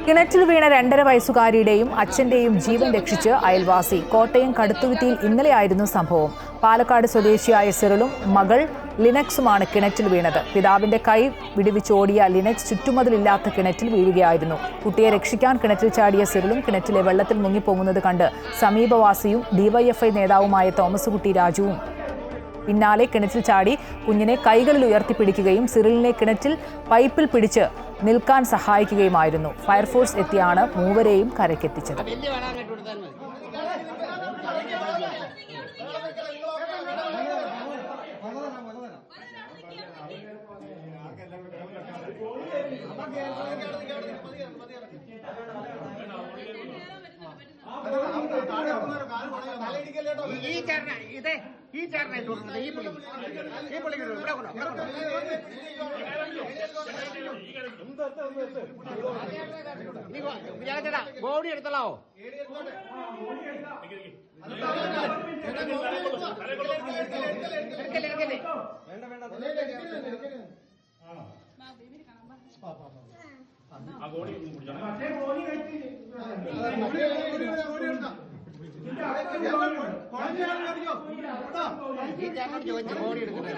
കിണറ്റിൽ വീണ 2.5 വയസ്സുകാരിയുടെയും അച്ഛന്റെയും ജീവൻ രക്ഷിച്ച് അയൽവാസി. കോട്ടയം കടുത്തുരുത്തിയിൽ ഇന്നലെയായിരുന്നു സംഭവം. പാലക്കാട് സ്വദേശിയായ സിറിലും മകൾ ലിനക്സുമാണ് കിണറ്റിൽ വീണത്. പിതാവിന്റെ കൈ വിടുവിച്ചോടിയ ലിനക്സ് ചുറ്റുമതിലില്ലാത്ത കിണറ്റിൽ വീഴുകയായിരുന്നു. കുട്ടിയെ രക്ഷിക്കാൻ കിണറ്റിൽ ചാടിയ സിറിലും കിണറ്റിലെ വെള്ളത്തിൽ മുങ്ങിപ്പോകുന്നത് കണ്ട് സമീപവാസിയും ഡിവൈഎഫ്ഐ നേതാവുമായ തോമസ് കുട്ടി രാജുവും പിന്നാലെ കിണറ്റിൽ ചാടി കുഞ്ഞിനെ കൈകളിൽ ഉയർത്തിപ്പിടിക്കുകയും സിറിലിനെ കിണറ്റിൽ പൈപ്പിൽ പിടിച്ച് നിൽക്കാൻ സഹായിക്കുകയുമായിരുന്നു. ഫയർഫോഴ്സ് എത്തിയാണ് മൂവരെയും കരയ്ക്കെത്തിച്ചത്. ബോഡി എടുത്തല്ലോ. ചോദിച്ചു ബോഡി എടുക്കുന്നത്